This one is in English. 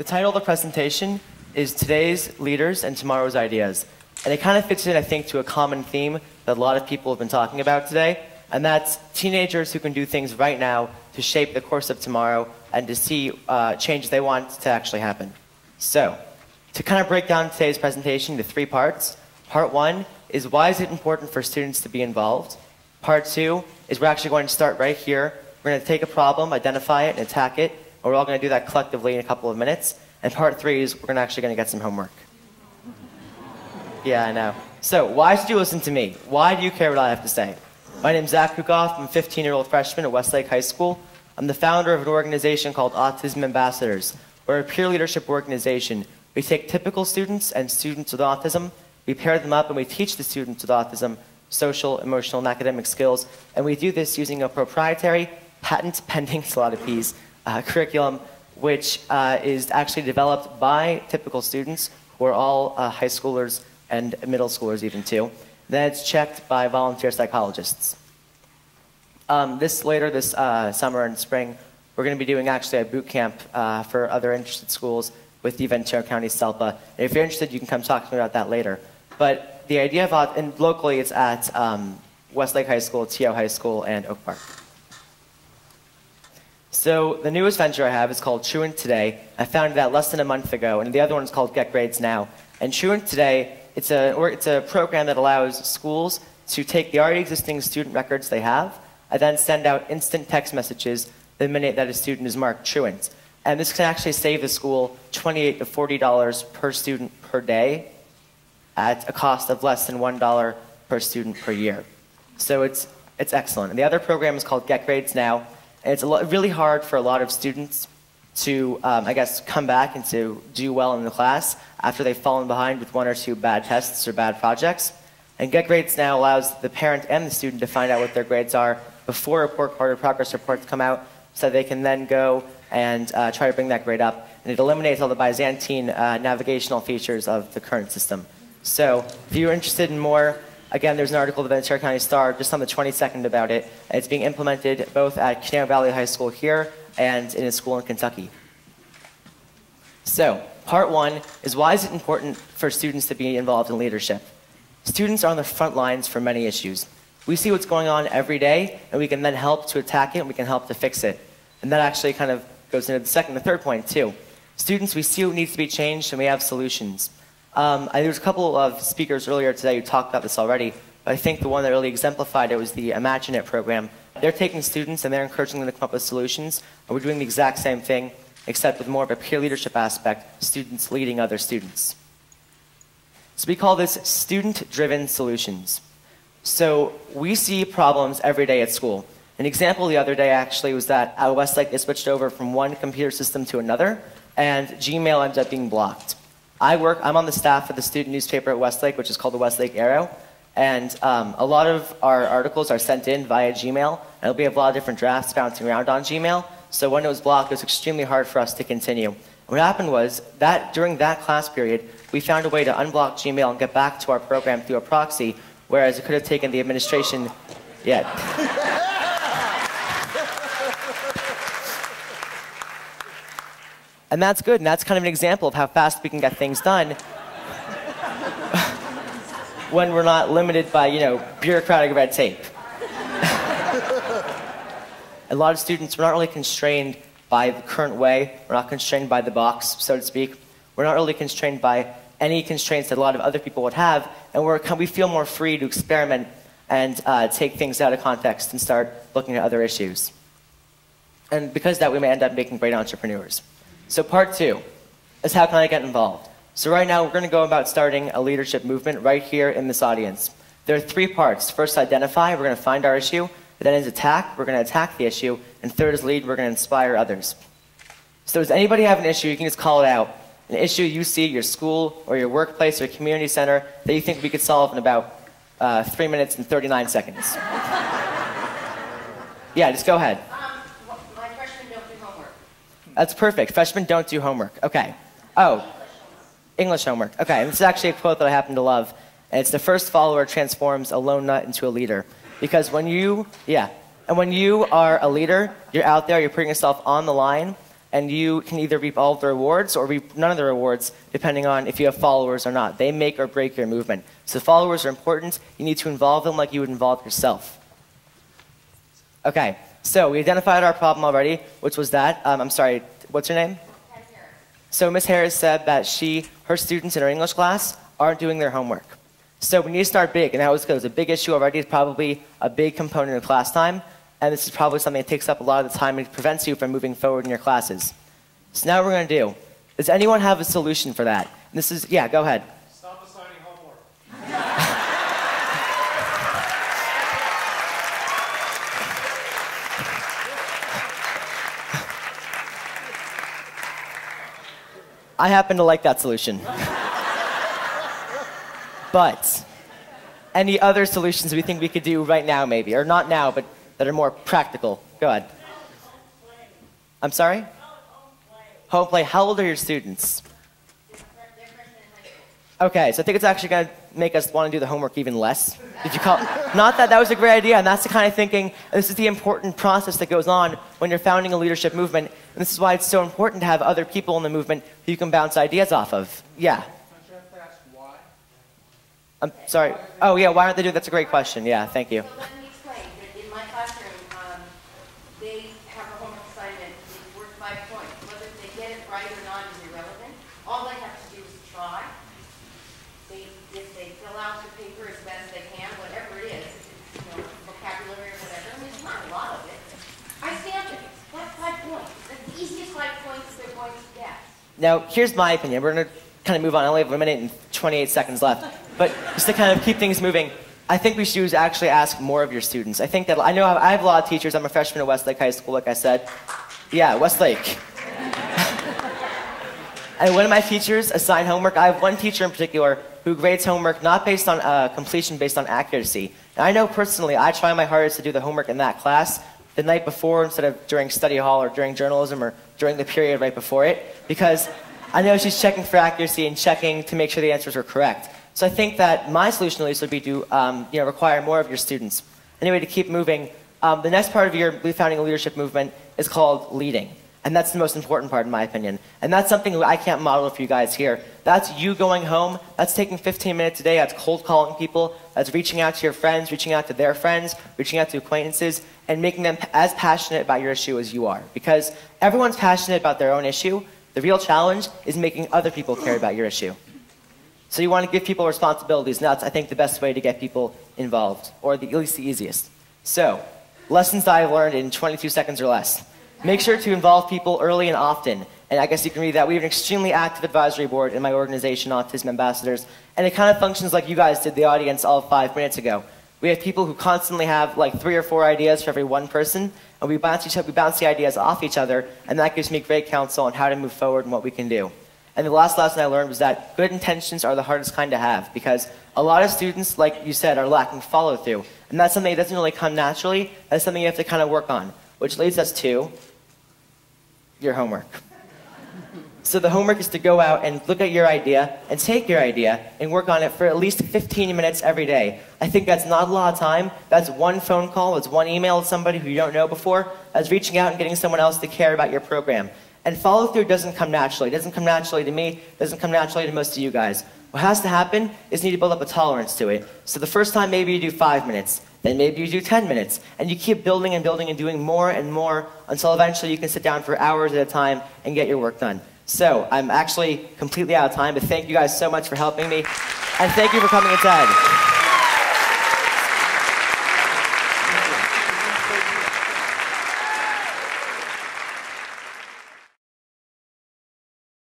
The title of the presentation is Today's Leaders and Tomorrow's Ideas. And it kind of fits in, I think, to a common theme that a lot of people have been talking about today, and that's teenagers who can do things right now to shape the course of tomorrow and to see changes they want to actually happen. So, to kind of break down today's presentation into 3 parts, part 1 is why is it important for students to be involved? Part 2 is we're actually going to start right here. We're going to take a problem, identify it, and attack it. And we're all going to do that collectively in a couple of minutes. And part 3 is we're actually going to get some homework. Yeah, I know. So, why should you listen to me? Why do you care what I have to say? My name is Zak Kukoff. I'm a 15-year-old freshman at Westlake High School. I'm the founder of an organization called Autism Ambassadors. We're a peer leadership organization. We take typical students and students with autism, we pair them up, and we teach the students with autism social, emotional, and academic skills. And we do this using a proprietary, patent-pending, it's a lot of P's, curriculum, which is actually developed by typical students who are all high schoolers and middle schoolers even too. Then it's checked by volunteer psychologists. Later this summer and spring, we're going to be doing actually a boot camp for other interested schools with the Ventura County SELPA. And if you're interested, you can come talk to me about that later. But the idea of, and locally it's at Westlake High School, TO High School, and Oak Park. So the newest venture I have is called Truant Today. I founded that less than a month ago, and the other one is called Get Grades Now. And Truant Today, it's a program that allows schools to take the already existing student records they have and then send out instant text messages the minute that a student is marked truant. And this can actually save the school $28 to $40 per student per day at a cost of less than $1 per student per year. So it's excellent. And the other program is called Get Grades Now. And it's really hard for a lot of students to, I guess, come back and to do well in the class after they've fallen behind with 1 or 2 bad tests or bad projects. And Get Grades Now allows the parent and the student to find out what their grades are before report card or progress reports come out, so they can then go and try to bring that grade up. And it eliminates all the Byzantine navigational features of the current system. So if you're interested in more, again, there's an article in the Ventura County Star just on the 22nd about it. It's being implemented both at Conejo Valley High School here and in a school in Kentucky. So, part 1 is why is it important for students to be involved in leadership? Students are on the front lines for many issues. We see what's going on every day, and we can then help to attack it, and we can help to fix it. And that actually kind of goes into the third point too. Students, we see what needs to be changed, and we have solutions. There was a couple of speakers earlier today who talked about this already, but I think the one that really exemplified it was the Imagine It program. They're taking students and they're encouraging them to come up with solutions, and we're doing the exact same thing, except with more of a peer leadership aspect, students leading other students. So we call this student-driven solutions. So we see problems every day at school. An example the other day actually was that at Westlake they switched over from one computer system to another, and Gmail ended up being blocked. I'm on the staff of the student newspaper at Westlake, which is called the Westlake Arrow, and a lot of our articles are sent in via Gmail, and we have a lot of different drafts bouncing around on Gmail, so when it was blocked, it was extremely hard for us to continue. What happened was that during that class period, we found a way to unblock Gmail and get back to our program through a proxy, whereas it could have taken the administration yet. And that's good, and that's kind of an example of how fast we can get things done when we're not limited by, bureaucratic red tape. A lot of students, we're not really constrained by the current way. We're not constrained by the box, so to speak. We're not really constrained by any constraints that a lot of other people would have, and we feel more free to experiment and take things out of context and start looking at other issues. And because of that, we may end up making great entrepreneurs. So part 2 is how can I get involved? So right now, we're going to go about starting a leadership movement right here in this audience. There are 3 parts. First, identify. We're going to find our issue. Then is attack. We're going to attack the issue. And third is lead. We're going to inspire others. So does anybody have an issue? You can just call it out. An issue you see at your school or your workplace or community center that you think we could solve in about 3 minutes and 39 seconds. Yeah, just go ahead. My freshmen don't do homework. That's perfect. Freshmen don't do homework. Okay. Oh, English homework. Okay, and this is actually a quote that I happen to love. And it's the first follower transforms a lone nut into a leader. Because when you are a leader, you're out there, you're putting yourself on the line, And you can either reap all of the rewards or reap none of the rewards, depending on if you have followers or not. They make or break your movement. So followers are important. You need to involve them like you would involve yourself. Okay, so we identified our problem already, which was that. I'm sorry, what's your name? So Ms. Harris said that her students in her English class aren't doing their homework. So we need to start big, and that was because a big issue already is probably a big component of class time. And this is probably something that takes up a lot of the time and prevents you from moving forward in your classes. So now what we're going to do. Does anyone have a solution for that? This is, yeah, go ahead. Stop assigning homework. I happen to like that solution. But any other solutions we think we could do right now maybe? Or not now, but that are more practical. Go ahead. I'm sorry? Home play. How old are your students? Okay, so I think it's actually going to make us want to do the homework even less. Did you call? Not that was a great idea, and that's the kind of thinking, and this is the important process that goes on when you're founding a leadership movement, and this is why it's so important to have other people in the movement who you can bounce ideas off of. Yeah. Why? I'm sorry. Oh, yeah, why aren't they doing? That's a great question. Yeah, thank you. So let me explain. In my classroom, they have a homework assignment. It's worth 5 points. Whether they get it right or not is irrelevant. All they have to do is try. If they fill out the paper as best they can, whatever it is, vocabulary or whatever, I mean, it's not a lot of it. I stamp it. That's 5 points. That's the easiest 5 points they're going to get. Now, here's my opinion. We're going to kind of move on. I only have 1 minute and 28 seconds left. But just to kind of keep things moving, I think we should actually ask more of your students. I think that, I know I have a lot of teachers. I'm a freshman at Westlake High School, like I said. Yeah, Westlake. And one of my teachers assigned homework. I have one teacher in particular who grades homework not based on completion, based on accuracy. And I know personally, I try my hardest to do the homework in that class the night before instead of during study hall or during journalism or during the period right before it, because I know she's checking for accuracy and checking to make sure the answers are correct. So I think that my solution at least would be to require more of your students. Anyway, to keep moving, the next part of your founding a leadership movement is called leading. And that's the most important part, in my opinion. And that's something that I can't model for you guys here. That's you going home. That's taking 15 minutes a day. That's cold calling people. That's reaching out to your friends, reaching out to their friends, reaching out to acquaintances, and making them as passionate about your issue as you are. Because everyone's passionate about their own issue. The real challenge is making other people care about your issue. So you want to give people responsibilities, and that's, I think, the best way to get people involved, or at least the easiest. So, lessons that I've learned in 22 seconds or less. Make sure to involve people early and often. And I guess you can read that. We have an extremely active advisory board in my organization, Autism Ambassadors, and it kind of functions like you guys did the audience all 5 minutes ago. We have people who constantly have like 3 or 4 ideas for every one person, and we bounce the ideas off each other, and that gives me great counsel on how to move forward and what we can do. And the last lesson I learned was that good intentions are the hardest kind to have, because a lot of students, like you said, are lacking follow-through. And that's something that doesn't really come naturally. That's something you have to kind of work on, which leads us to your homework. So the homework is to go out and look at your idea and take your idea and work on it for at least 15 minutes every day. I think that's not a lot of time. That's one phone call, that's one email to somebody who you don't know before. That's reaching out and getting someone else to care about your program. And follow through doesn't come naturally. It doesn't come naturally to me. It doesn't come naturally to most of you guys. What has to happen is you need to build up a tolerance to it. So the first time maybe you do 5 minutes. Then maybe you do 10 minutes. And you keep building and building and doing more and more until eventually you can sit down for hours at a time and get your work done. So I'm actually completely out of time, but thank you guys so much for helping me. And thank you for coming to TED.